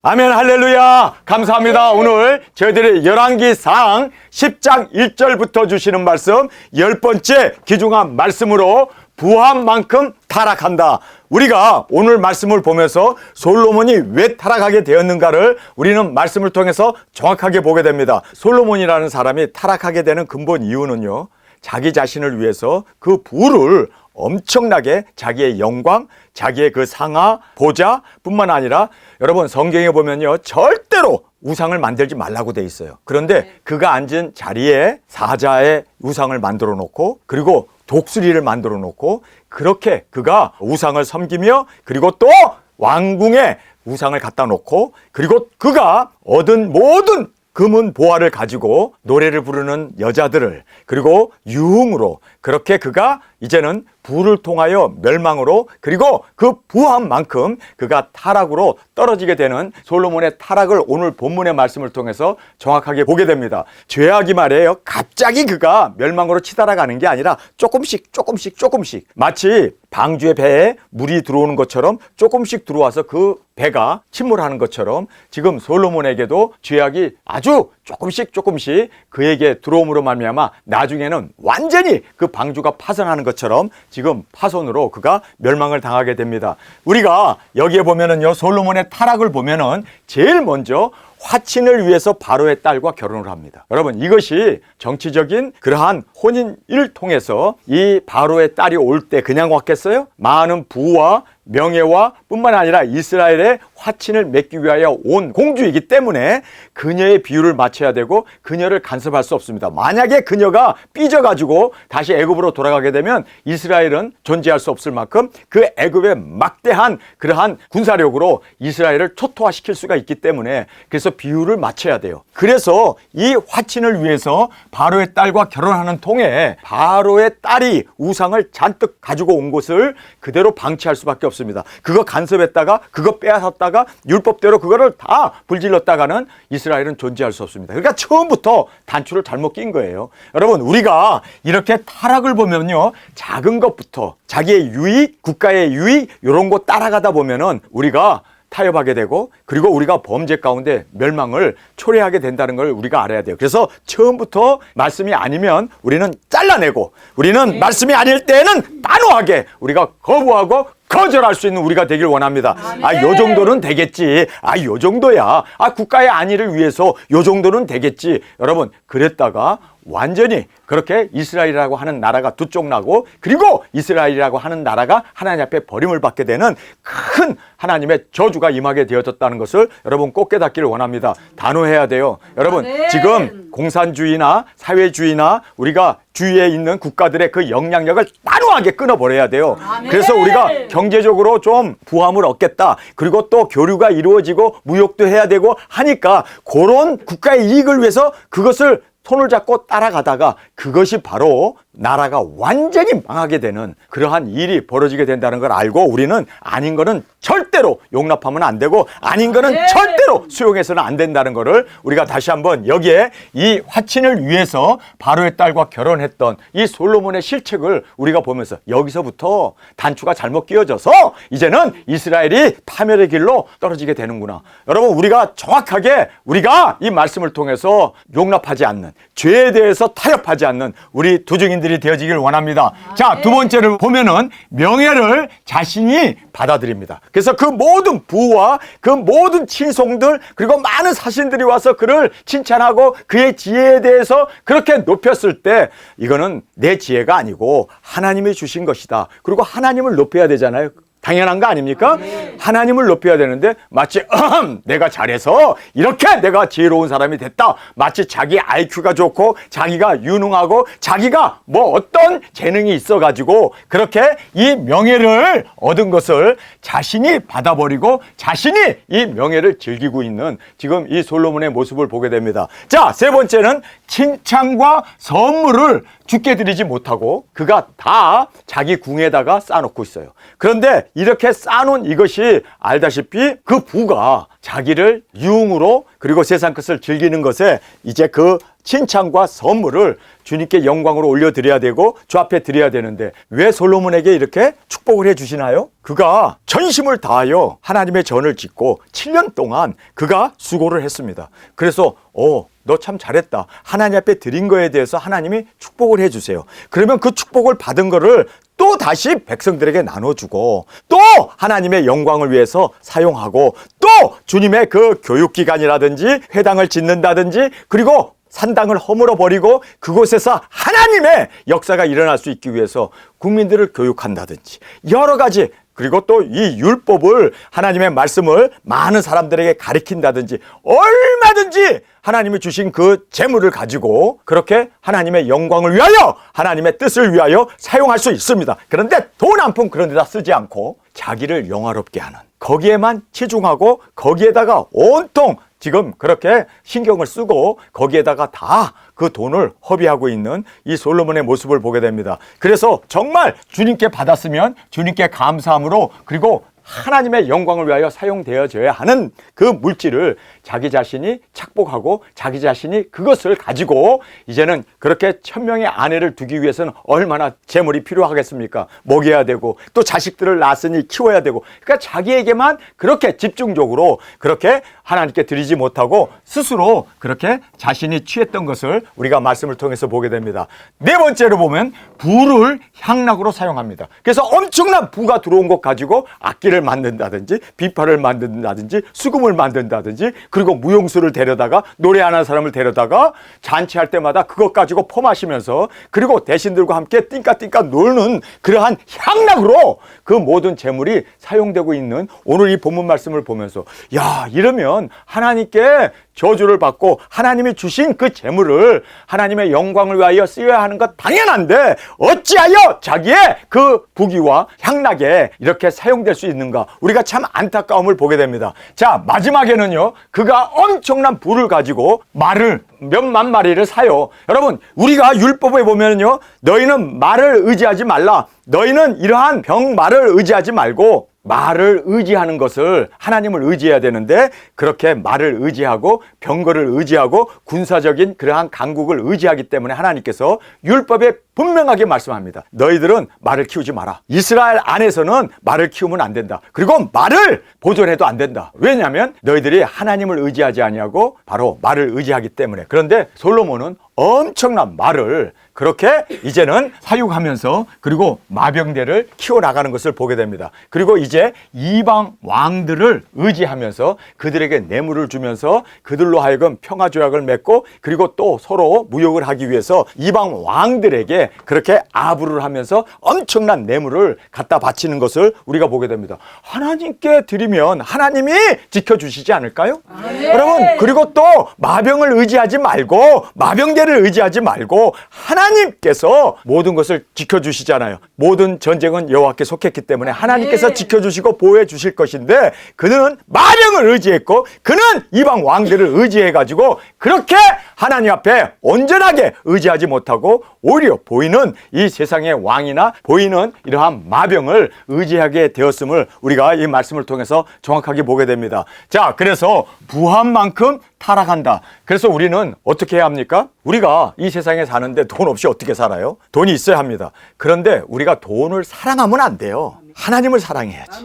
아멘, 할렐루야. 감사합니다. 오늘 저희들이 열왕기상 10장 1절부터 주시는 말씀 10번째 귀중한 말씀으로 부함만큼 타락한다. 우리가 오늘 말씀을 보면서 솔로몬이 왜 타락하게 되었는가를 우리는 말씀을 통해서 정확하게 보게 됩니다. 솔로몬이라는 사람이 타락하게 되는 근본 이유는요, 자기 자신을 위해서 그 부를 엄청나게 자기의 영광, 자기의 그 상하, 보좌 뿐만 아니라 여러분 성경에 보면요, 절대로 우상을 만들지 말라고 돼 있어요. 그런데 그가 앉은 자리에 사자의 우상을 만들어 놓고, 그리고 독수리를 만들어 놓고, 그렇게 그가 우상을 섬기며, 그리고 또 왕궁에 우상을 갖다 놓고, 그리고 그가 얻은 모든 금은 보화를 가지고 노래를 부르는 여자들을, 그리고 유흥으로 그렇게 그가 이제는 부를 통하여 멸망으로, 그리고 그 부함만큼 그가 타락으로 떨어지게 되는 솔로몬의 타락을 오늘 본문의 말씀을 통해서 정확하게 보게 됩니다. 죄악이 말이에요, 갑자기 그가 멸망으로 치달아가는 게 아니라 조금씩 마치 방주의 배에 물이 들어오는 것처럼 조금씩 들어와서 그 배가 침몰하는 것처럼 지금 솔로몬에게도 죄악이 아주 조금씩 그에게 들어옴으로 말미암아 나중에는 완전히 그 방주가 파손하는 것처럼 지금 파손으로 그가 멸망을 당하게 됩니다. 우리가 여기에 보면은요, 솔로몬의 타락을 보면은 제일 먼저 화친을 위해서 바로의 딸과 결혼을 합니다. 여러분, 이것이 정치적인 그러한 혼인을 통해서 이 바로의 딸이 올 때 그냥 왔겠어요? 많은 부와 명예와 뿐만 아니라 이스라엘의 화친을 맺기 위하여 온 공주이기 때문에 그녀의 비율을 맞춰야 되고 그녀를 간섭할 수 없습니다. 만약에 그녀가 삐져가지고 다시 애굽으로 돌아가게 되면 이스라엘은 존재할 수 없을 만큼 그 애굽의 막대한 그러한 군사력으로 이스라엘을 초토화시킬 수가 있기 때문에, 그래서 비율을 맞춰야 돼요. 그래서 이 화친을 위해서 바로의 딸과 결혼하는 통에 바로의 딸이 우상을 잔뜩 가지고 온 것을 그대로 방치할 수밖에 없습니다. 그거 간섭했다가 그거 빼앗았다가 율법대로 그거를 다 불질렀다가는 이스라엘은 존재할 수 없습니다. 그러니까 처음부터 단추를 잘못 낀 거예요. 여러분, 우리가 이렇게 타락을 보면요, 작은 것부터 자기의 유익, 국가의 유익 이런 거 따라가다 보면은 우리가 타협하게 되고, 그리고 우리가 범죄 가운데 멸망을 초래하게 된다는 걸 우리가 알아야 돼요. 그래서 처음부터 말씀이 아니면 우리는 잘라내고, 우리는 말씀이 아닐 때는 단호하게 우리가 거부하고 거절할 수 있는 우리가 되길 원합니다. 요 정도는 되겠지. 요 정도야. 국가의 안위를 위해서 요 정도는 되겠지. 여러분, 그랬다가 완전히 그렇게 이스라엘이라고 하는 나라가 두 쪽 나고, 그리고 이스라엘이라고 하는 나라가 하나님 앞에 버림을 받게 되는 큰 하나님의 저주가 임하게 되어졌다는 것을 여러분 꼭 깨닫기를 원합니다. 단호해야 돼요. 여러분, 지금 공산주의나 사회주의나 우리가 주위에 있는 국가들의 그 영향력을 단호하게 끊어버려야 돼요. 그래서 우리가 경제적으로 좀 부함을 얻겠다, 그리고 또 교류가 이루어지고 무역도 해야 되고 하니까 그런 국가의 이익을 위해서 그것을 손을 잡고 따라가다가 그것이 바로 나라가 완전히 망하게 되는 그러한 일이 벌어지게 된다는 걸 알고, 우리는 아닌 거는 절대로 용납하면 안 되고 아닌 거는 절대로 수용해서는 안 된다는 거를 우리가 다시 한번 여기에 이 화친을 위해서 바로의 딸과 결혼했던 이 솔로몬의 실책을 우리가 보면서 여기서부터 단추가 잘못 끼워져서 이제는 이스라엘이 파멸의 길로 떨어지게 되는구나. 여러분, 우리가 정확하게 우리가 이 말씀을 통해서 용납하지 않는, 죄에 대해서 타협하지 않는 우리 두증인들이 되어지길 원합니다. 자, 두 번째를 보면은 명예를 자신이 받아들입니다. 그래서 그 모든 부와 그 모든 친송들, 그리고 많은 사신들이 와서 그를 칭찬하고 그의 지혜에 대해서 그렇게 높였을 때 이거는 내 지혜가 아니고 하나님이 주신 것이다. 그리고 하나님을 높여야 되잖아요. 당연한 거 아닙니까? 하나님을 높여야 되는데 마치 내가 잘해서 이렇게 내가 지혜로운 사람이 됐다, 마치 자기 IQ가 좋고 자기가 유능하고 자기가 뭐 어떤 재능이 있어가지고 그렇게 이 명예를 얻은 것을 자신이 받아버리고 자신이 이 명예를 즐기고 있는 지금 이 솔로몬의 모습을 보게 됩니다. 자, 세 번째는 칭찬과 선물을 주께 드리지 못하고 그가 다 자기 궁에다가 쌓아놓고 있어요. 그런데 이렇게 쌓아놓은 이것이 알다시피 그 부가 자기를 유흥으로 그리고 세상 것을 즐기는 것에 이제 그 칭찬과 선물을 주님께 영광으로 올려드려야 되고 주 앞에 드려야 되는데 왜 솔로몬에게 이렇게 축복을 해주시나요? 그가 전심을 다하여 하나님의 전을 짓고 7년 동안 그가 수고를 했습니다. 그래서 너 참 잘했다. 하나님 앞에 드린 거에 대해서 하나님이 축복을 해주세요. 그러면 그 축복을 받은 거를 또 다시 백성들에게 나눠주고 또 하나님의 영광을 위해서 사용하고 또 주님의 그 교육기관이라든지 회당을 짓는다든지 그리고 산당을 허물어 버리고 그곳에서 하나님의 역사가 일어날 수 있기 위해서 국민들을 교육한다든지 여러 가지 그리고 또 이 율법을 하나님의 말씀을 많은 사람들에게 가르친다든지 얼마든지 하나님이 주신 그 재물을 가지고 그렇게 하나님의 영광을 위하여 하나님의 뜻을 위하여 사용할 수 있습니다. 그런데 돈 한 푼 그런 데다 쓰지 않고 자기를 영화롭게 하는 거기에만 치중하고 거기에다가 온통 지금 그렇게 신경을 쓰고 거기에다가 다 그 돈을 허비하고 있는 이 솔로몬의 모습을 보게 됩니다. 그래서 정말 주님께 받았으면 주님께 감사함으로 그리고 하나님의 영광을 위하여 사용되어져야 하는 그 물질을 자기 자신이 착복하고 자기 자신이 그것을 가지고 이제는 그렇게 1000명의 아내를 두기 위해서는 얼마나 재물이 필요하겠습니까? 먹여야 되고 또 자식들을 낳았으니 키워야 되고 그러니까 자기에게만 그렇게 집중적으로 그렇게 하나님께 드리지 못하고 스스로 그렇게 자신이 취했던 것을 우리가 말씀을 통해서 보게 됩니다. 네 번째로 보면 부를 향락으로 사용합니다. 그래서 엄청난 부가 들어온 것 가지고 악기를 만든다든지 비파를 만든다든지 수금을 만든다든지 그리고 무용수를 데려다가 노래하는 사람을 데려다가 잔치할 때마다 그것 가지고 퍼마시면서 그리고 대신들과 함께 띵까띵까 놀는 그러한 향락으로 그 모든 재물이 사용되고 있는 오늘 이 본문 말씀을 보면서 야 이러면 하나님께 저주를 받고 하나님이 주신 그 재물을 하나님의 영광을 위하여 쓰여야 하는 것 당연한데 어찌하여 자기의 그 부귀와 향락에 이렇게 사용될 수 있는가 우리가 참 안타까움을 보게 됩니다. 자 마지막에는요 그가 엄청난 부를 가지고 말을 몇만 마리를 사요. 여러분 우리가 율법에 보면요 너희는 말을 의지하지 말라. 너희는 이러한 병말을 의지하지 말고 말을 의지하는 것을 하나님을 의지해야 되는데 그렇게 말을 의지하고 병거를 의지하고 군사적인 그러한 강국을 의지하기 때문에 하나님께서 율법에 분명하게 말씀합니다. 너희들은 말을 키우지 마라. 이스라엘 안에서는 말을 키우면 안 된다. 그리고 말을 보존해도 안 된다. 왜냐하면 너희들이 하나님을 의지하지 아니하고 바로 말을 의지하기 때문에. 그런데 솔로몬은 엄청난 말을 그렇게 이제는 사육하면서 그리고 마병대를 키워나가는 것을 보게 됩니다. 그리고 이제 이방 왕들을 의지하면서 그들에게 뇌물을 주면서 그들로 하여금 평화조약을 맺고 그리고 또 서로 무역을 하기 위해서 이방 왕들에게 그렇게 아부를 하면서 엄청난 뇌물을 갖다 바치는 것을 우리가 보게 됩니다. 하나님께 드리면 하나님이 지켜주시지 않을까요? 여러분 그리고 또 마병을 의지하지 말고 마병대를 의지하지 말고 하나님께서 모든 것을 지켜주시잖아요. 모든 전쟁은 여호와께 속했기 때문에 하나님께서 지켜주시고 보호해 주실 것인데 그는 마병을 의지했고 그는 이방 왕들을 의지해가지고 그렇게 하나님 앞에 온전하게 의지하지 못하고 오히려 보이는 이 세상의 왕이나 보이는 이러한 마병을 의지하게 되었음을 우리가 이 말씀을 통해서 정확하게 보게 됩니다. 자, 그래서 부한만큼 타락한다. 그래서 우리는 어떻게 해야 합니까? 우리가 이 세상에 사는데 돈 없이 어떻게 살아요? 돈이 있어야 합니다. 그런데 우리가 돈을 사랑하면 안 돼요. 하나님을 사랑해야지.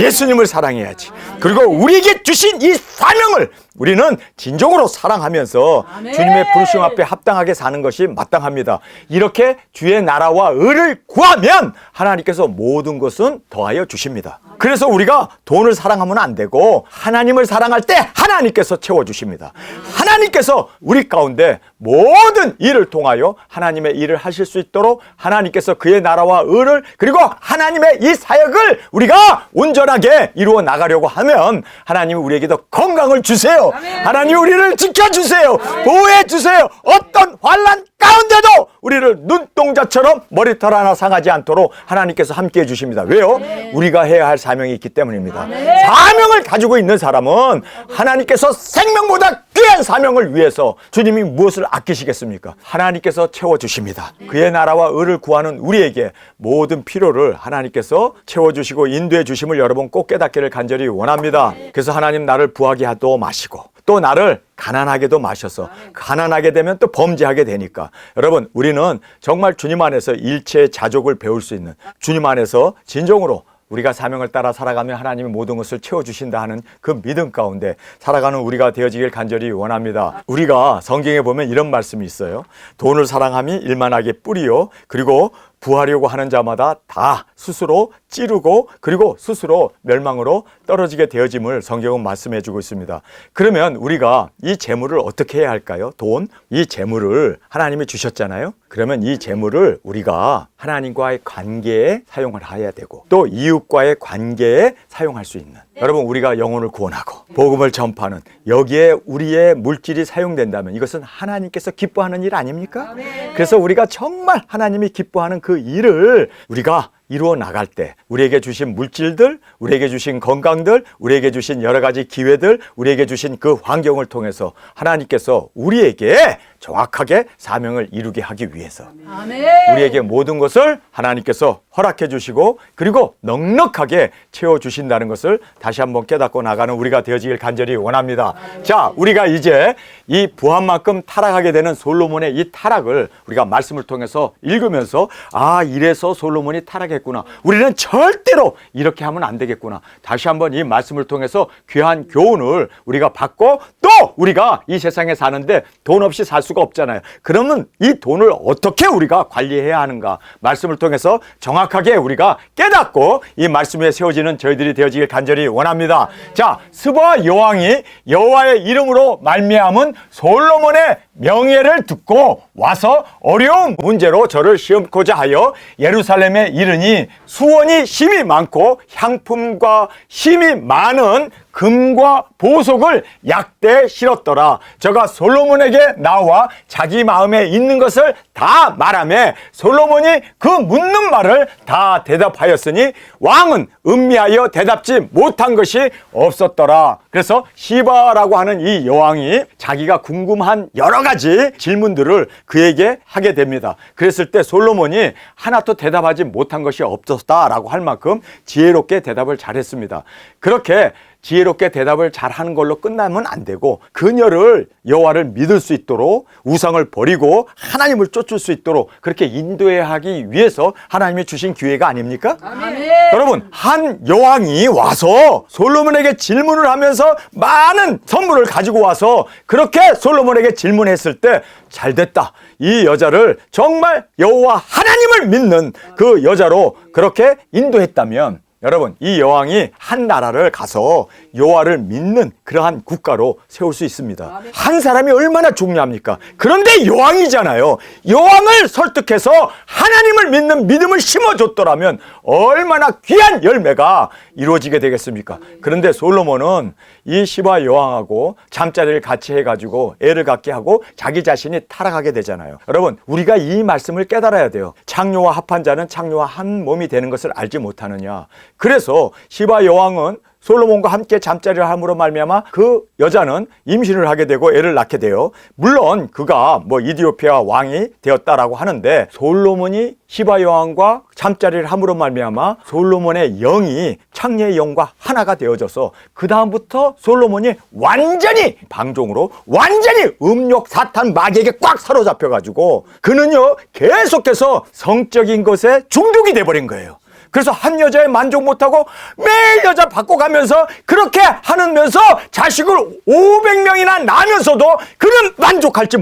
예수님을 사랑해야지. 그리고 우리에게 주신 이 사명을 우리는 진정으로 사랑하면서 주님의 부르심 앞에 합당하게 사는 것이 마땅합니다. 이렇게 주의 나라와 의를 구하면 하나님께서 모든 것은 더하여 주십니다. 그래서 우리가 돈을 사랑하면 안 되고 하나님을 사랑할 때 하나님께서 채워주십니다. 하나님께서 우리 가운데 모든 일을 통하여 하나님의 일을 하실 수 있도록 하나님께서 그의 나라와 의를 그리고 하나님의 이 사역을 우리가 온전하게 이루어 나가려고 하면 하나님이 우리에게 더 건강을 주세요. 하나님 우리를 지켜주세요. 보호해 주세요. 어떤 환난 가운데도 우리를 눈동자처럼 머리털 하나 상하지 않도록 하나님께서 함께 해주십니다. 왜요? 우리가 해야 할 사명이 있기 때문입니다. 사명을 가지고 있는 사람은 하나님께서 생명보다 귀한 사명을 위해서 주님이 무엇을 아끼시겠습니까? 하나님께서 채워주십니다. 그의 나라와 의를 구하는 우리에게 모든 필요를 하나님께서 채워주시고 인도해 주심을 여러분 꼭 깨닫기를 간절히 원합니다. 그래서 하나님 나를 부하게 하도 마시고 또 나를 가난하게도 마셔서 가난하게 되면 또 범죄하게 되니까 여러분 우리는 정말 주님 안에서 일체의 자족을 배울 수 있는 주님 안에서 진정으로 우리가 사명을 따라 살아가며 하나님이 모든 것을 채워주신다 하는 그 믿음 가운데 살아가는 우리가 되어지길 간절히 원합니다. 우리가 성경에 보면 이런 말씀이 있어요. 돈을 사랑함이 일만하게 뿌리요 그리고 부하려고 하는 자마다 다 스스로 찌르고 그리고 스스로 멸망으로 떨어지게 되어짐을 성경은 말씀해 주고 있습니다. 그러면 우리가 이 재물을 어떻게 해야 할까요? 돈, 이 재물을 하나님이 주셨잖아요. 그러면 이 재물을 우리가 하나님과의 관계에 사용을 해야 되고 또 이웃과의 관계에 사용할 수 있는 여러분 우리가 영혼을 구원하고 복음을 전파하는 여기에 우리의 물질이 사용된다면 이것은 하나님께서 기뻐하는 일 아닙니까? 그래서 우리가 정말 하나님이 기뻐하는 그 일을 우리가 이루어 나갈 때 우리에게 주신 물질들, 우리에게 주신 건강들, 우리에게 주신 여러 가지 기회들, 우리에게 주신 그 환경을 통해서 하나님께서 우리에게 정확하게 사명을 이루게 하기 위해서 우리에게 모든 것을 하나님께서 허락해 주시고 그리고 넉넉하게 채워주신다는 것을 다시 한번 깨닫고 나가는 우리가 되어지길 간절히 원합니다. 자, 우리가 이제 이 부한만큼 타락하게 되는 솔로몬의 이 타락을 우리가 말씀을 통해서 읽으면서 아, 이래서 솔로몬이 타락했구나. 우리는 절대로 이렇게 하면 안 되겠구나. 다시 한번 이 말씀을 통해서 귀한 교훈을 우리가 받고 또 우리가 이 세상에 사는데 돈 없이 살 수가 없잖아요. 그러면 이 돈을 어떻게 우리가 관리해야 하는가 말씀을 통해서 정확하게 우리가 깨닫고 이 말씀 위에 세워지는 저희들이 되어지길 간절히 원합니다. 자, 스바 여왕이 여호와의 이름으로 말미암은 솔로몬의 명예를 듣고 와서 어려운 문제로 저를 시험코자 하여 예루살렘에 이르니 수원이 심이 많고 향품과 힘이 많은 금과 보석을 약대에 실었더라. 저가 솔로몬에게 나와 자기 마음에 있는 것을 다 말하며 솔로몬이 그 묻는 말을 다 대답하였으니 왕은 음미하여 대답지 못한 것이 없었더라. 그래서 시바라고 하는 이 여왕이 자기가 궁금한 여러 가지 질문들을 그에게 하게 됩니다. 그랬을 때 솔로몬이 하나도 대답하지 못한 것이 없었다라고 할 만큼 지혜롭게 대답을 잘했습니다. 그렇게 지혜롭게 대답을 잘하는 걸로 끝나면 안 되고 그녀를 여호와를 믿을 수 있도록 우상을 버리고 하나님을 쫓을 수 있도록 그렇게 인도해야 하기 위해서 하나님이 주신 기회가 아닙니까? 아멘. 여러분 한 여왕이 와서 솔로몬에게 질문을 하면서 많은 선물을 가지고 와서 그렇게 솔로몬에게 질문했을 때 잘됐다. 이 여자를 정말 여호와 하나님을 믿는 그 여자로 그렇게 인도했다면 여러분 이 여왕이 한 나라를 가서 여호와를 믿는 그러한 국가로 세울 수 있습니다. 한 사람이 얼마나 중요합니까? 그런데 여왕이잖아요. 여왕을 설득해서 하나님을 믿는 믿음을 심어줬더라면 얼마나 귀한 열매가 이루어지게 되겠습니까? 그런데 솔로몬은 이 시바 여왕하고 잠자리를 같이 해가지고 애를 갖게 하고 자기 자신이 타락하게 되잖아요. 여러분 우리가 이 말씀을 깨달아야 돼요. 창녀와 합한 자는 창녀와 한 몸이 되는 것을 알지 못하느냐. 그래서 시바 여왕은 솔로몬과 함께 잠자리를 함으로 말미암아 그 여자는 임신을 하게 되고 애를 낳게 돼요. 물론 그가 뭐 이디오피아 왕이 되었다라고 하는데 솔로몬이 시바 여왕과 잠자리를 함으로 말미암아 솔로몬의 영이 창녀의 영과 하나가 되어져서 그 다음부터 솔로몬이 완전히 방종으로 완전히 음욕 사탄 마귀에게 꽉 사로잡혀가지고 그는요 계속해서 성적인 것에 중독이 돼버린 거예요. 그래서 한 여자에 만족 못하고 매일 여자 바꿔가면서 그렇게 하면서 자식을 500명이나 낳으면서도 그는 만족할지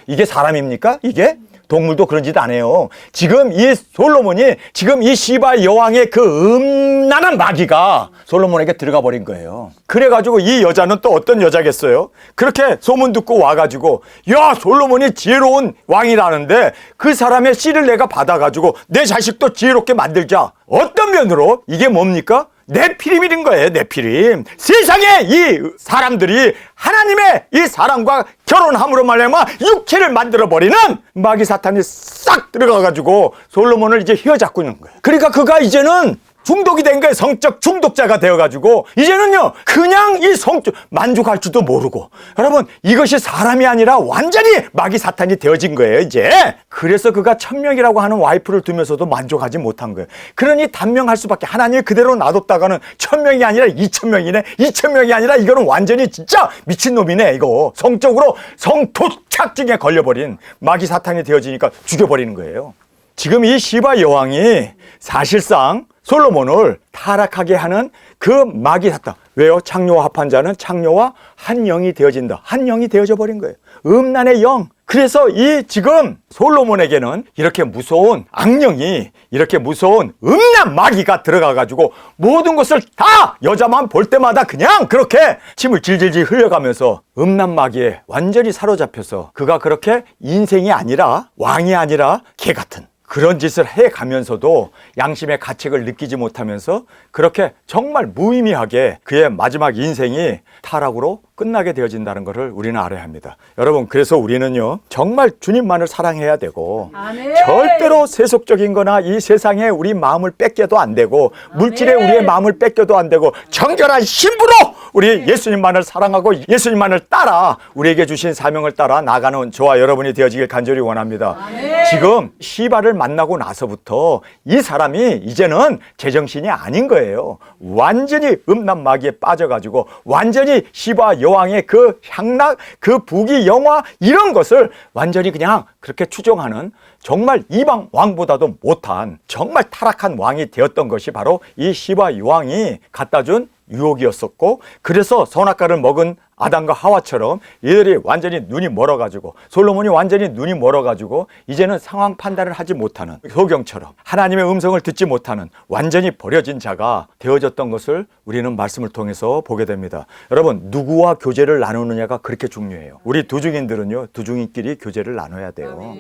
이게 사람입니까? 이게? 동물도 그런 짓 안 해요. 지금 이 솔로몬이 지금 이 시바 여왕의 그 음란한 마귀가 솔로몬에게 들어가 버린 거예요. 그래가지고 이 여자는 또 어떤 여자겠어요? 그렇게 소문 듣고 와가지고 야 솔로몬이 지혜로운 왕이라는데 그 사람의 씨를 내가 받아가지고 내 자식도 지혜롭게 만들자. 어떤 면으로 이게 뭡니까? 네피림인 거예요. 네피림. 세상에 이 사람들이 하나님의 이 사람과 결혼함으로 말미암아 육체를 만들어버리는 마귀 사탄이 싹 들어가가지고 솔로몬을 이제 휘어잡고 있는 거예요. 그러니까 그가 이제는 중독이 된 거예요. 성적 중독자가 되어가지고 이제는요 그냥 이 성적 만족할 줄도 모르고, 여러분 이것이 사람이 아니라 완전히 마귀 사탄이 되어진 거예요 이제. 그래서 그가 1000명이라고 하는 와이프를 두면서도 만족하지 못한 거예요. 그러니 단명할 수밖에, 하나님이 그대로 놔뒀다가는 1000명이 아니라 2000명이네, 2000명이 아니라 이거는 완전히 진짜 미친놈이네. 이거 성적으로 성도착증에 걸려버린 마귀 사탄이 되어지니까 죽여버리는 거예요. 지금 이 시바 여왕이 사실상 솔로몬을 타락하게 하는 그 마귀 사탄. 왜요? 창녀와 합한 자는 창녀와 한 영이 되어진다. 한 영이 되어져 버린 거예요. 음란의 영. 그래서 이 지금 솔로몬에게는 이렇게 무서운 악령이, 이렇게 무서운 음란 마귀가 들어가가지고 모든 것을 다 여자만 볼 때마다 그냥 그렇게 침을 질질질 흘려가면서 음란 마귀에 완전히 사로잡혀서 그가 그렇게 인생이 아니라, 왕이 아니라 개 같은 그런 짓을 해가면서도 양심의 가책을 느끼지 못하면서 그렇게 정말 무의미하게 그의 마지막 인생이 타락으로 끝나게 되어진다는 것을 우리는 알아야 합니다. 여러분, 그래서 우리는요 정말 주님만을 사랑해야 되고, 아멘. 절대로 세속적인 거나 이 세상에 우리 마음을 뺏겨도 안 되고, 아멘. 물질에 우리의 마음을 뺏겨도 안 되고, 정결한 신부로 우리 예수님만을 사랑하고 예수님만을 따라 우리에게 주신 사명을 따라 나가는 저와 여러분이 되어지길 간절히 원합니다. 아멘. 지금 시바를 만나고 나서부터 이 사람이 이제는 제정신이 아닌 거예요. 완전히 음란 마귀에 빠져가지고 완전히 시바 여왕의 그 향락, 그 부귀 영화 이런 것을 완전히 그냥 그렇게 추종하는 정말 이방 왕보다도 못한 정말 타락한 왕이 되었던 것이 바로 이 시바 여왕이 갖다 준 유혹이었었고, 그래서 선악과를 먹은 아담과 하와처럼 이들이 완전히 눈이 멀어가지고, 솔로몬이 완전히 눈이 멀어가지고 이제는 상황 판단을 하지 못하는, 소경처럼 하나님의 음성을 듣지 못하는 완전히 버려진 자가 되어졌던 것을 우리는 말씀을 통해서 보게 됩니다. 여러분, 누구와 교제를 나누느냐가 그렇게 중요해요. 우리 두중인들은요 두중인끼리 교제를 나눠야 돼요.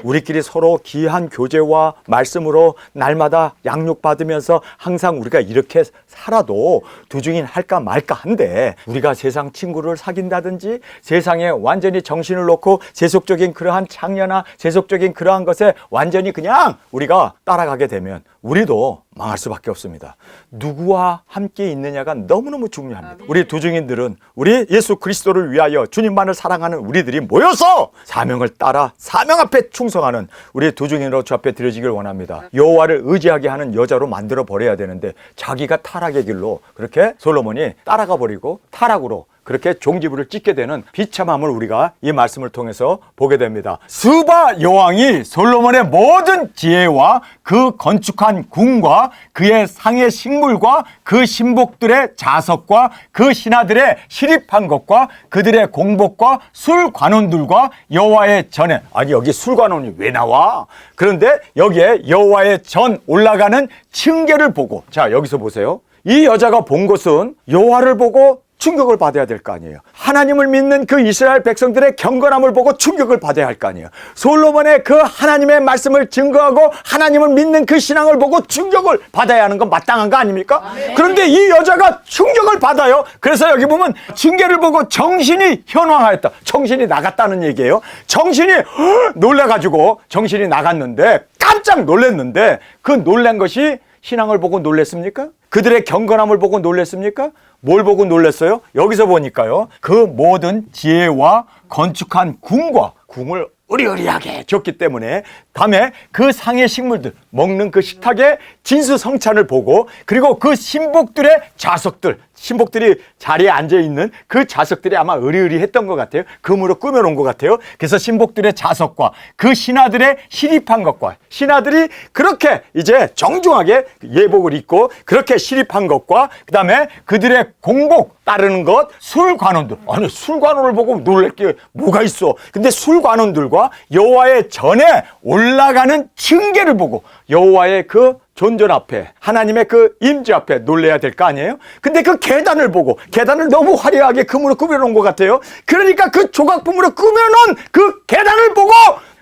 우리끼리 서로 귀한 교제와 말씀으로 날마다 양육받으면서 항상 우리가 이렇게 살아도 두중인 할까 말까 한데, 우리가 세상 친구를 사귄다든지 세상에 완전히 정신을 놓고 세속적인 그러한 창녀나 세속적인 그러한 것에 완전히 그냥 우리가 따라가게 되면 우리도 망할 수밖에 없습니다. 누구와 함께 있느냐가 너무너무 중요합니다. 우리 두중인들은 우리 예수 그리스도를 위하여 주님만을 사랑하는 우리들이 모여서 사명을 따라 사명 앞에 충성하는 우리 두중인으로 주 앞에 드려지길 원합니다. 여호와를 의지하게 하는 여자로 만들어 버려야 되는데, 자기가 타락의 길로 그렇게 솔로몬이 따라가 버리고 타락으로 그렇게 종지부를 찍게 되는 비참함을 우리가 이 말씀을 통해서 보게 됩니다. 스바 여왕이 솔로몬의 모든 지혜와 그 건축한 궁과 그의 상의 식물과 그 신복들의 자석과 그 신하들의 시립한 것과 그들의 공복과 술관원들과 여호와의 전에, 아니 여기 술관원이 왜 나와? 그런데 여기에 여호와의 전 올라가는 층계를 보고, 자 여기서 보세요. 이 여자가 본 것은 여호와를 보고 충격을 받아야 될 거 아니에요. 하나님을 믿는 그 이스라엘 백성들의 경건함을 보고 충격을 받아야 할 거 아니에요. 솔로몬의 그 하나님의 말씀을 증거하고 하나님을 믿는 그 신앙을 보고 충격을 받아야 하는 건 마땅한 거 아닙니까? 아멘. 그런데 이 여자가 충격을 받아요. 그래서 여기 보면 징계를 보고 정신이 현황하였다. 정신이 나갔다는 얘기예요. 정신이 놀라가지고 정신이 나갔는데, 깜짝 놀랐는데, 그 놀란 것이 신앙을 보고 놀랬습니까? 그들의 경건함을 보고 놀랬습니까? 뭘 보고 놀랐어요? 여기서 보니까요, 그 모든 지혜와 건축한 궁과 궁을 으리으리하게 줬기 때문에 다음에 그 상의 식물들, 먹는 그 식탁의 진수성찬을 보고, 그리고 그 신복들의 자석들, 신복들이 자리에 앉아있는 그 자석들이 아마 으리으리했던 것 같아요. 금으로 꾸며놓은 것 같아요. 그래서 신복들의 자석과 그 신하들의 시립한 것과, 신하들이 그렇게 이제 정중하게 예복을 입고 그렇게 시립한 것과, 그 다음에 그들의 공복 따르는 것, 술관원들. 아니 술관원을 보고 놀랄 게 뭐가 있어. 근데 술관원들과 여호와의 전에 올라가는 층계를 보고 여호와의 그 존전 앞에, 하나님의 그 임재 앞에 놀래야 될 거 아니에요? 근데 그 계단을 보고, 계단을 너무 화려하게 금으로 꾸며놓은 것 같아요. 그러니까 그 조각품으로 꾸며놓은 그 계단을 보고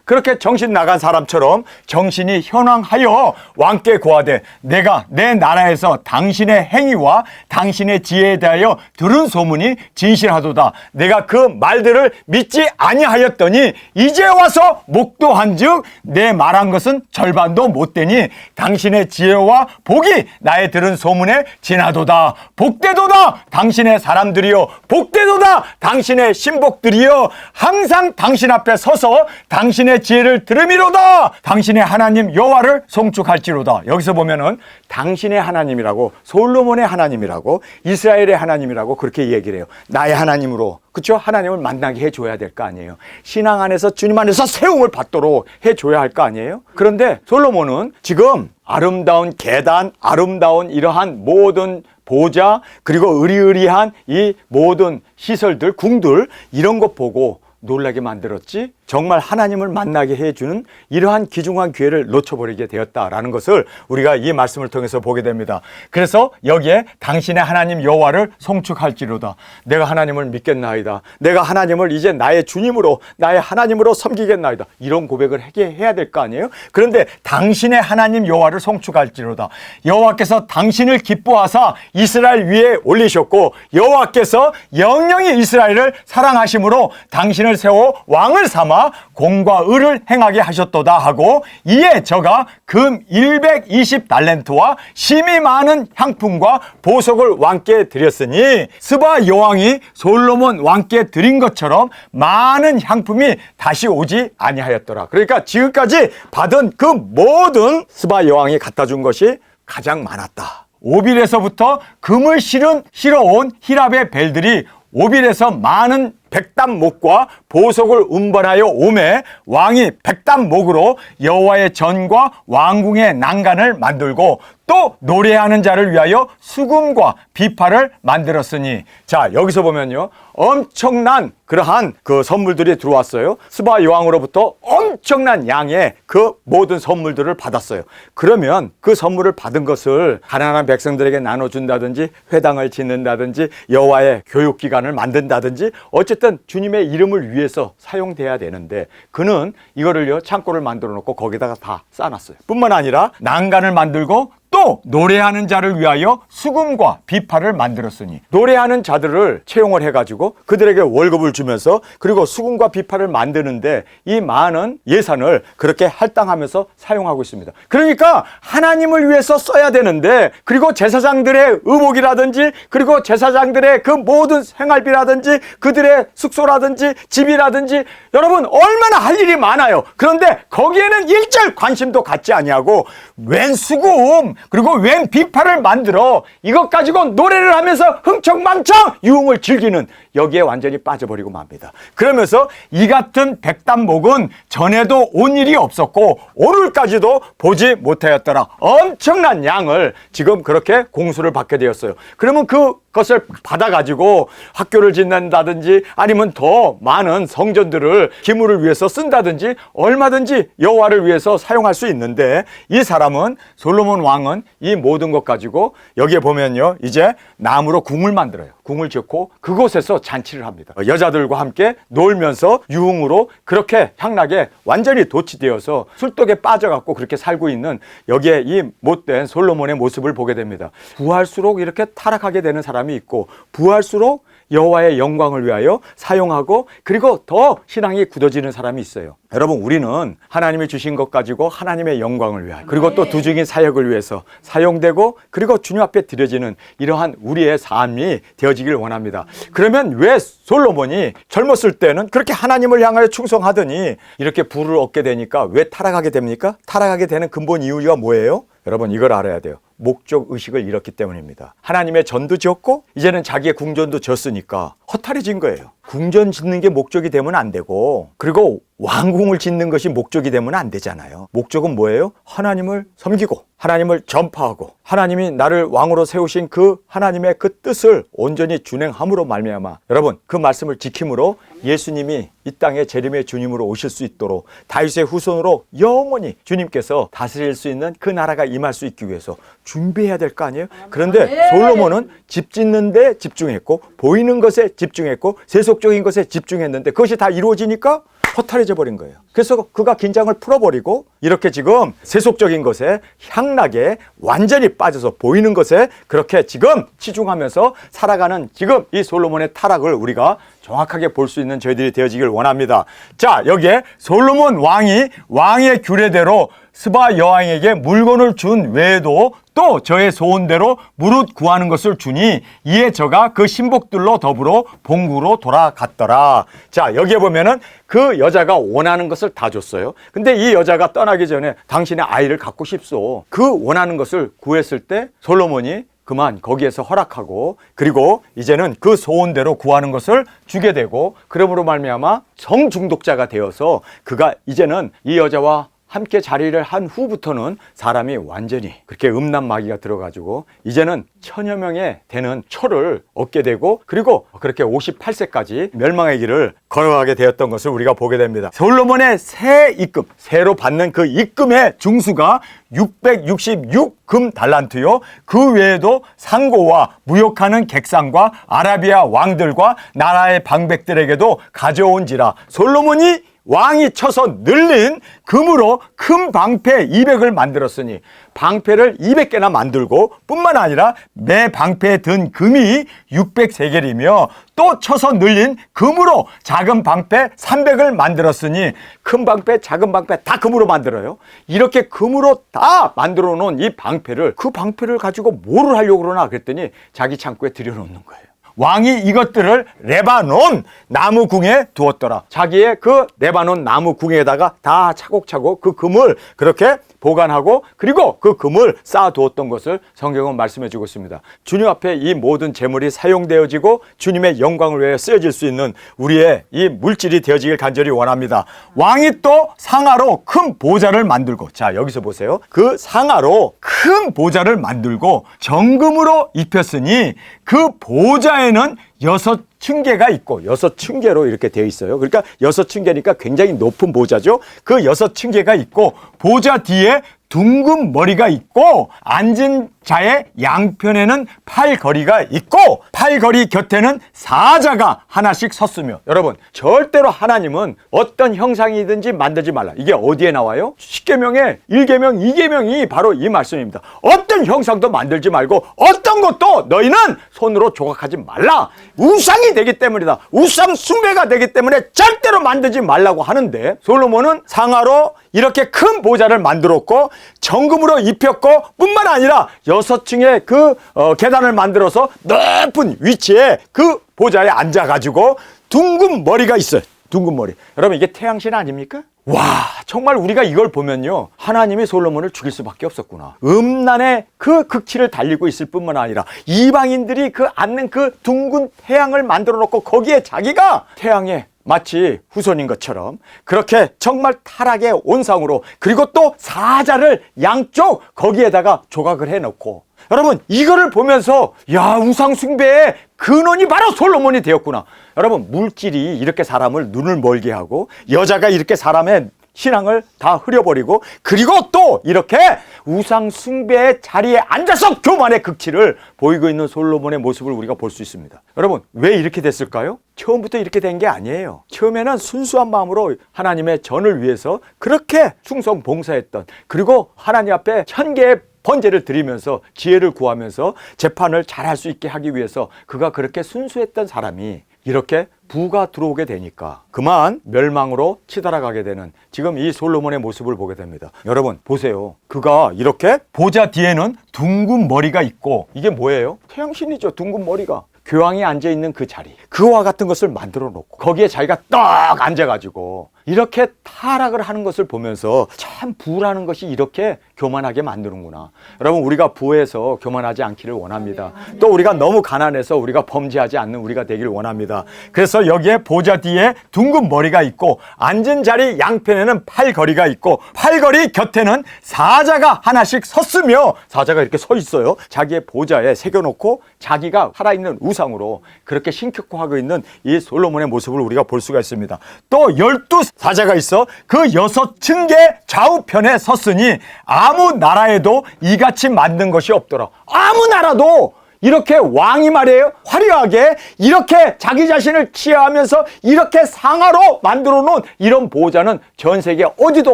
그렇게 정신 나간 사람처럼 정신이 현황하여 왕께 고하되 내가 내 나라에서 당신의 행위와 당신의 지혜에 대하여 들은 소문이 진실하도다. 내가 그 말들을 믿지 아니하였더니 이제 와서 목도한즉 내 말한 것은 절반도 못되니 당신의 지혜와 복이 나의 들은 소문에 지나도다. 복되도다 당신의 사람들이여, 복되도다 당신의 신복들이여, 항상 당신 앞에 서서 당신의 지혜를 들음이로다. 당신의 하나님 여호와를 송축할지로다. 여기서 보면은 당신의 하나님이라고, 솔로몬의 하나님이라고, 이스라엘의 하나님이라고 그렇게 얘기를 해요. 나의 하나님으로, 그렇죠? 하나님을 만나게 해줘야 될 거 아니에요. 신앙 안에서 주님 안에서 세움을 받도록 해줘야 할 거 아니에요. 그런데 솔로몬은 지금 아름다운 계단, 아름다운 이러한 모든 보좌, 그리고 의리의리한 이 모든 시설들, 궁들, 이런 것 보고 놀라게 만들었지, 정말 하나님을 만나게 해주는 이러한 귀중한 기회를 놓쳐버리게 되었다라는 것을 우리가 이 말씀을 통해서 보게 됩니다. 그래서 여기에 당신의 하나님 여호와를 송축할지로다. 내가 하나님을 믿겠나이다. 내가 하나님을 이제 나의 주님으로, 나의 하나님으로 섬기겠나이다. 이런 고백을 해야 될 거 아니에요? 그런데 당신의 하나님 여호와를 송축할지로다. 여호와께서 당신을 기뻐하사 이스라엘 위에 올리셨고 여호와께서 영영이 이스라엘을 사랑하심으로 당신을 세워 왕을 삼아 공과 의를 행하게 하셨도다 하고, 이에 저가 금 120달란트와 심이 많은 향품과 보석을 왕께 드렸으니 스바 여왕이 솔로몬 왕께 드린 것처럼 많은 향품이 다시 오지 아니하였더라. 그러니까 지금까지 받은 그 모든 스바 여왕이 갖다 준 것이 가장 많았다. 오빌에서부터 금을 실어온 히랍의 벨들이 오빌에서 많은 백단목과 보석을 운반하여 오매 왕이 백단목으로 여호와의 전과 왕궁의 난간을 만들고 또 노래하는 자를 위하여 수금과 비파를 만들었으니, 자 여기서 보면요, 엄청난 그러한 그 선물들이 들어왔어요. 스바 여왕으로부터 엄청난 양의 그 모든 선물들을 받았어요. 그러면 그 선물을 받은 것을 가난한 백성들에게 나눠준다든지, 회당을 짓는다든지, 여호와의 교육기관을 만든다든지, 어쨌든 주님의 이름을 위해서 사용돼야 되는데 그는 이거를요 창고를 만들어 놓고 거기다가 다 쌓아놨어요. 뿐만 아니라 난간을 만들고 또 노래하는 자를 위하여 수금과 비파를 만들었으니, 노래하는 자들을 채용을 해가지고 그들에게 월급을 주면서, 그리고 수금과 비파를 만드는데 이 많은 예산을 그렇게 할당하면서 사용하고 있습니다. 그러니까 하나님을 위해서 써야 되는데, 그리고 제사장들의 의복이라든지, 그리고 제사장들의 그 모든 생활비라든지, 그들의 숙소라든지 집이라든지, 여러분 얼마나 할 일이 많아요. 그런데 거기에는 일절 관심도 갖지 아니하고 웬 수금 그리고 웬 비파를 만들어 이것 가지고 노래를 하면서 흥청망청 유흥을 즐기는, 여기에 완전히 빠져버리고 맙니다. 그러면서 이 같은 백단목은 전에도 온 일이 없었고 오늘까지도 보지 못하였더라. 엄청난 양을 지금 그렇게 공수를 받게 되었어요. 그러면 그것을 받아가지고 학교를 짓는다든지, 아니면 더 많은 성전들을 기물을 위해서 쓴다든지, 얼마든지 여호와를 위해서 사용할 수 있는데, 이 사람은, 솔로몬 왕은 이 모든 것 가지고 여기에 보면요, 이제 나무로 궁을 만들어요. 궁을 짓고 그곳에서 잔치를 합니다. 여자들과 함께 놀면서 유흥으로 그렇게 향락에 완전히 도취되어서 술독에 빠져갖고 그렇게 살고 있는, 여기에 이 못된 솔로몬의 모습을 보게 됩니다. 부할수록 이렇게 타락하게 되는 사람이 있고, 부할수록 여호와의 영광을 위하여 사용하고, 그리고 더 신앙이 굳어지는 사람이 있어요. 여러분, 우리는 하나님이 주신 것 가지고 하나님의 영광을 위하여, 그리고 또 두중인 사역을 위해서 사용되고, 그리고 주님 앞에 드려지는 이러한 우리의 삶이 되어지길 원합니다. 그러면 왜 솔로몬이 젊었을 때는 그렇게 하나님을 향하여 충성하더니 이렇게 부를 얻게 되니까 왜 타락하게 됩니까? 타락하게 되는 근본 이유가 뭐예요? 여러분, 이걸 알아야 돼요. 목적 의식을 잃었기 때문입니다. 하나님의 전도 지었고 이제는 자기의 궁전도 지었으니까 허탈해진 거예요. 궁전 짓는 게 목적이 되면 안 되고, 그리고 왕궁을 짓는 것이 목적이 되면 안 되잖아요. 목적은 뭐예요? 하나님을 섬기고 하나님을 전파하고 하나님이 나를 왕으로 세우신 그 하나님의 그 뜻을 온전히 준행함으로 말미암아, 여러분 그 말씀을 지킴으로 예수님이 이 땅에 재림의 주님으로 오실 수 있도록 다윗의 후손으로 영원히 주님께서 다스릴 수 있는 그 나라가 임할 수 있기 위해서 준비해야 될 거 아니에요? 그런데 솔로몬은 집 짓는 데 집중했고, 보이는 것에 집중했고, 세속적인 것에 집중했는데 그것이 다 이루어지니까 허탈해져 버린 거예요. 그래서 그가 긴장을 풀어버리고 이렇게 지금 세속적인 것에 향락에 완전히 빠져서 보이는 것에 그렇게 지금 치중하면서 살아가는 지금 이 솔로몬의 타락을 우리가 정확하게 볼 수 있는 저희들이 되어지길 원합니다. 자, 여기에 솔로몬 왕이 왕의 규례대로 스바 여왕에게 물건을 준 외에도 또 저의 소원대로 무릇 구하는 것을 주니 이에 저가 그 신복들로 더불어 본국으로 돌아갔더라. 자, 여기에 보면은 그 여자가 원하는 것을 다 줬어요. 근데 이 여자가 떠나기 전에 당신의 아이를 갖고 싶소. 그 원하는 것을 구했을 때 솔로몬이 그만 거기에서 허락하고 그리고 이제는 그 소원대로 구하는 것을 주게 되고 그러므로 말미암아 성중독자가 되어서 그가 이제는 이 여자와 함께 자리를 한 후부터는 사람이 완전히 그렇게 음란마귀가 들어가지고 이제는 1000여 명에 되는 초를 얻게 되고 그리고 그렇게 58세까지 멸망의 길을 걸어가게 되었던 것을 우리가 보게 됩니다. 솔로몬의 새 입금, 새로 받는 그 입금의 중수가 666금 달란트요. 그 외에도 상고와 무역하는 객상과 아라비아 왕들과 나라의 방백들에게도 가져온지라. 솔로몬이 왕이 쳐서 늘린 금으로 큰 방패 200을 만들었으니 방패를 200개나 만들고 뿐만 아니라 매 방패에 든 금이 600세겔이며 또 쳐서 늘린 금으로 작은 방패 300을 만들었으니 큰 방패 작은 방패 다 금으로 만들어요. 이렇게 금으로 다 만들어 놓은 이 방패를 그 방패를 가지고 뭐를 하려고 그러나 그랬더니 자기 창고에 들여놓는 거예요. 왕이 이것들을 레바논 나무 궁에 두었더라. 자기의 그 레바논 나무 궁에다가 다 차곡차곡 그 금을 그렇게 보관하고 그리고 그 금을 쌓아두었던 것을 성경은 말씀해 주고 있습니다. 주님 앞에 이 모든 재물이 사용되어지고 주님의 영광을 위해 쓰여질 수 있는 우리의 이 물질이 되어지길 간절히 원합니다. 왕이 또 상아로 큰 보좌를 만들고, 자 여기서 보세요. 그 상아로 큰 보좌를 만들고 정금으로 입혔으니 그 보좌에는 6층계가 있고 6층계로 이렇게 되어 있어요. 그러니까 6층계니까 굉장히 높은 보좌죠. 그 6층계가 있고 보좌 뒤에 둥근 머리가 있고 앉은 자의 양편에는 팔걸이가 있고 팔걸이 곁에는 사자가 하나씩 섰으며, 여러분 절대로 하나님은 어떤 형상이든지 만들지 말라. 이게 어디에 나와요? 십계명의 1계명 2계명이 바로 이 말씀입니다. 어떤 형상도 만들지 말고 어떤 것도 너희는 손으로 조각하지 말라. 우상이 되기 때문이다. 우상 숭배가 되기 때문에 절대로 만들지 말라고 하는데 솔로몬은 상아로 이렇게 큰 보좌를 만들었고 정금으로 입혔고 뿐만 아니라 6층의 그 계단을 만들어서 높은 위치에 그 보좌에 앉아가지고 둥근 머리가 있어요. 둥근 머리. 여러분 이게 태양신 아닙니까? 와, 정말 우리가 이걸 보면요, 하나님이 솔로몬을 죽일 수밖에 없었구나. 음란의 그 극치를 달리고 있을 뿐만 아니라 이방인들이 그 앉는 그 둥근 태양을 만들어 놓고 거기에 자기가 태양의 마치 후손인 것처럼 그렇게 정말 타락의 온상으로, 그리고 또 사자를 양쪽 거기에다가 조각을 해놓고, 여러분 이거를 보면서 야, 우상 숭배의 근원이 바로 솔로몬이 되었구나. 여러분 물질이 이렇게 사람을 눈을 멀게 하고 여자가 이렇게 사람의 신앙을 다 흐려버리고 그리고 또 이렇게 우상 숭배의 자리에 앉아서 교만의 극치를 보이고 있는 솔로몬의 모습을 우리가 볼 수 있습니다. 여러분 왜 이렇게 됐을까요? 처음부터 이렇게 된 게 아니에요. 처음에는 순수한 마음으로 하나님의 전을 위해서 그렇게 충성 봉사했던, 그리고 하나님 앞에 1000개의 번제를 드리면서 지혜를 구하면서 재판을 잘할 수 있게 하기 위해서 그가 그렇게 순수했던 사람이 이렇게 부가 들어오게 되니까 그만 멸망으로 치달아가게 되는 지금 이 솔로몬의 모습을 보게 됩니다. 여러분 보세요. 그가 이렇게 보좌 뒤에는 둥근 머리가 있고, 이게 뭐예요? 태양신이죠. 둥근 머리가. 교황이 앉아있는 그 자리, 그와 같은 것을 만들어 놓고 거기에 자기가 딱 앉아가지고 이렇게 타락을 하는 것을 보면서 참 부라는 것이 이렇게 교만하게 만드는구나. 여러분 우리가 부에서 교만하지 않기를 원합니다. 또 우리가 너무 가난해서 우리가 범죄하지 않는 우리가 되길 원합니다. 그래서 여기에 보좌 뒤에 둥근 머리가 있고 앉은 자리 양편에는 팔걸이가 있고 팔걸이 곁에는 사자가 하나씩 섰으며, 사자가 이렇게 서 있어요. 자기의 보좌에 새겨놓고 자기가 살아있는 우상으로 그렇게 신격화하고 있는 이 솔로몬의 모습을 우리가 볼 수가 있습니다. 또 12사자가 있어 그 6층계 좌우편에 섰으니 아무 나라에도 이같이 만든 것이 없더라. 아무 나라도 이렇게 왕이 말이에요 화려하게 이렇게 자기 자신을 치하하면서 이렇게 상하로 만들어 놓은 이런 보호자는 전 세계 어디도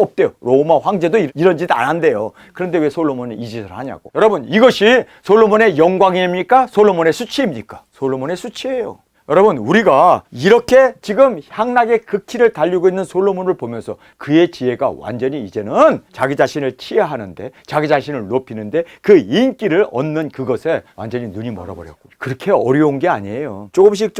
없대요. 로마 황제도 이런 짓 안 한대요. 그런데 왜 솔로몬이 이 짓을 하냐고. 여러분, 이것이 솔로몬의 영광입니까? 솔로몬의 수치입니까? 솔로몬의 수치예요. 여러분, 우리가 이렇게 지금 향락의 극치를 달리고 있는 솔로몬을 보면서 그의 지혜가 완전히 이제는 자기 자신을 치하하는데, 자기 자신을 높이는데, 그 인기를 얻는 그것에 완전히 눈이 멀어버렸고, 그렇게 어려운 게 아니에요. 조금씩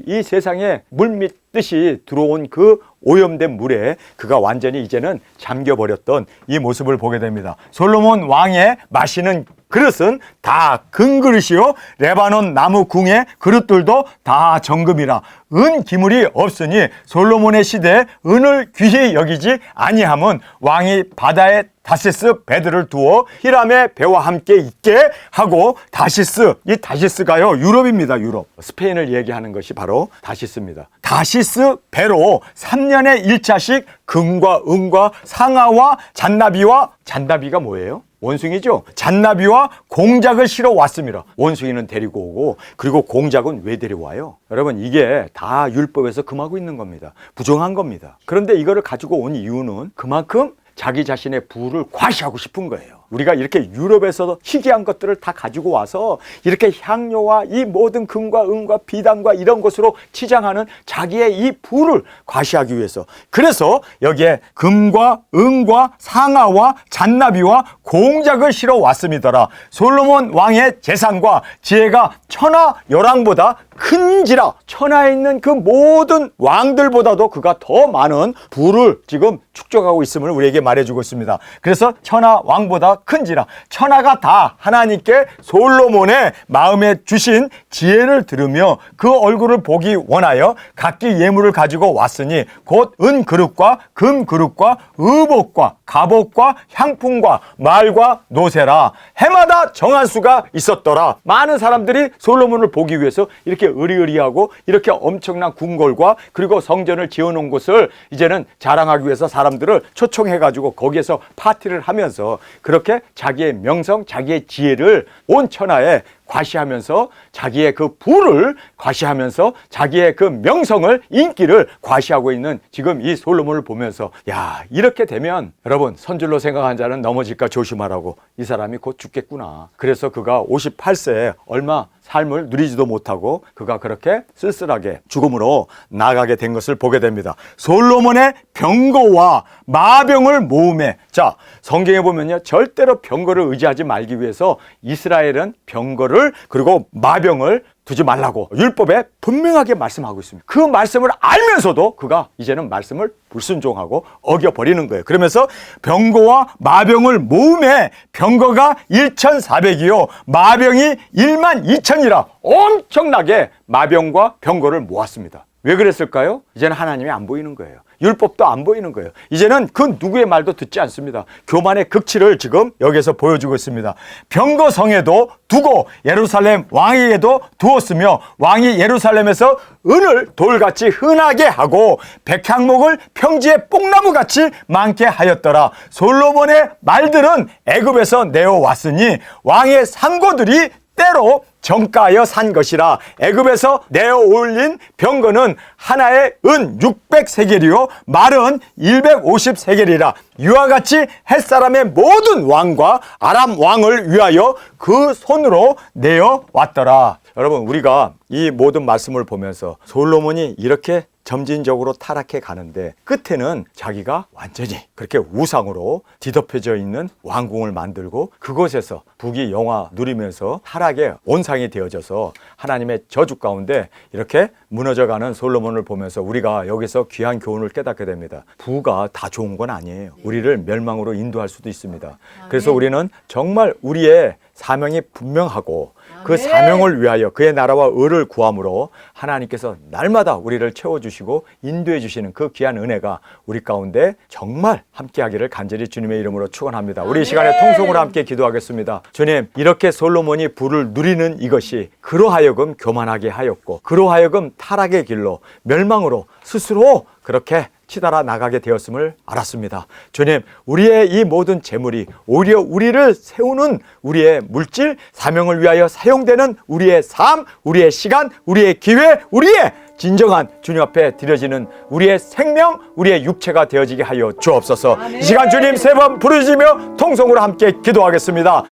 이 세상에 물밀듯이 들어온 그 오염된 물에 그가 완전히 이제는 잠겨버렸던 이 모습을 보게 됩니다. 솔로몬 왕의 마시는 그릇은 다 금그릇이요, 레바논 나무 궁의 그릇들도 다 정금이라. 은 기물이 없으니 솔로몬의 시대에 은을 귀히 여기지 아니함은 왕이 바다에 다시스 배들을 두어 히람의 배와 함께 있게 하고. 다시스, 이 다시스가요 유럽입니다. 유럽. 스페인을 얘기하는 것이 바로 다시스입니다. 다시스 배로 3년에 1차씩 금과 은과 상아와 잔나비가 뭐예요? 원숭이죠. 잔나비와 공작을 실어 왔습니다. 원숭이는 데리고 오고, 그리고 공작은 왜 데려와요? 여러분, 이게 다 율법에서 금하고 있는 겁니다. 부정한 겁니다. 그런데 이거를 가지고 온 이유는 그만큼 자기 자신의 부를 과시하고 싶은 거예요. 우리가 이렇게 유럽에서도 희귀한 것들을 다 가지고 와서 이렇게 향료와 이 모든 금과 은과 비단과 이런 것으로 치장하는 자기의 이 부를 과시하기 위해서. 그래서 여기에 금과 은과 상아와 잔나비와 공작을 실어 왔음이더라. 솔로몬 왕의 재산과 지혜가 천하 열왕보다 큰지라. 천하에 있는 그 모든 왕들보다도 그가 더 많은 부를 지금 축적하고 있음을 우리에게 말해주고 있습니다. 그래서 천하 왕보다 큰지라. 천하가 다 하나님께 솔로몬의 마음에 주신 지혜를 들으며 그 얼굴을 보기 원하여 각기 예물을 가지고 왔으니 곧 은 그릇과 금 그릇과 의복과 갑옷과 향품과 말과 노새라. 해마다 정한 수가 있었더라. 많은 사람들이 솔로몬을 보기 위해서 이렇게 의리의리하고 이렇게 엄청난 궁궐과 그리고 성전을 지어놓은 곳을 이제는 자랑하기 위해서 사람들을 초청해가지고 거기에서 파티를 하면서 그렇게 자기의 명성, 자기의 지혜를 온 천하에 과시하면서 자기의 그 부를 과시하면서 자기의 그 명성을, 인기를 과시하고 있는 지금 이 솔로몬을 보면서, 야, 이렇게 되면 여러분, 선줄로 생각한 자는 넘어질까 조심하라고. 이 사람이 곧 죽겠구나. 그래서 그가 58세에 얼마 삶을 누리지도 못하고 그가 그렇게 쓸쓸하게 죽음으로 나가게 된 것을 보게 됩니다. 솔로몬의 병거와 마병을 모으매. 자, 성경에 보면요, 절대로 병거를 의지하지 말기 위해서 이스라엘은 병거를 그리고 마병을 두지 말라고 율법에 분명하게 말씀하고 있습니다. 그 말씀을 알면서도 그가 이제는 말씀을 불순종하고 어겨버리는 거예요. 그러면서 병거와 마병을 모음에 병거가 1,400이요 마병이 12,000이라 엄청나게 마병과 병거를 모았습니다. 왜 그랬을까요? 이제는 하나님이 안 보이는 거예요. 율법도 안 보이는 거예요. 이제는 그 누구의 말도 듣지 않습니다. 교만의 극치를 지금 여기서 보여주고 있습니다. 병거성에도 두고 예루살렘 왕에게도 두었으며 왕이 예루살렘에서 은을 돌같이 흔하게 하고 백향목을 평지에 뽕나무같이 많게 하였더라. 솔로몬의 말들은 애굽에서 내어왔으니 왕의 상고들이 때로 정가하여 산 것이라. 애굽에서 내어 올린 병거는 하나에 은 600세겔이요 말은 150세겔이라. 이와 같이 햇사람의 모든 왕과 아람 왕을 위하여 그 손으로 내어 왔더라. 여러분, 우리가 이 모든 말씀을 보면서 솔로몬이 이렇게 점진적으로 타락해 가는데 끝에는 자기가 완전히 그렇게 우상으로 뒤덮여져 있는 왕궁을 만들고 그곳에서 부귀 영화 누리면서 타락의 온상이 되어져서 하나님의 저주 가운데 이렇게 무너져가는 솔로몬을 보면서 우리가 여기서 귀한 교훈을 깨닫게 됩니다. 부가 다 좋은 건 아니에요. 우리를 멸망으로 인도할 수도 있습니다. 그래서 우리는 정말 우리의 사명이 분명하고 그 사명을 위하여 그의 나라와 의를 구함으로 하나님께서 날마다 우리를 채워주시고 인도해 주시는 그 귀한 은혜가 우리 가운데 정말 함께하기를 간절히 주님의 이름으로 축원합니다. 우리 이 시간에 통성으로 함께 기도하겠습니다. 주님, 이렇게 솔로몬이 부를 누리는 이것이 그로 하여금 교만하게 하였고 그로 하여금 타락의 길로 멸망으로 스스로 그렇게 치달아 나가게 되었음을 알았습니다. 주님, 우리의 이 모든 재물이 오히려 우리를 세우는 우리의 물질, 사명을 위하여 사용되는 우리의 삶, 우리의 시간, 우리의 기회, 우리의 진정한 주님 앞에 드려지는 우리의 생명, 우리의 육체가 되어지게 하여 주옵소서. 이 시간 주님 세 번 부르시며 통성으로 함께 기도하겠습니다.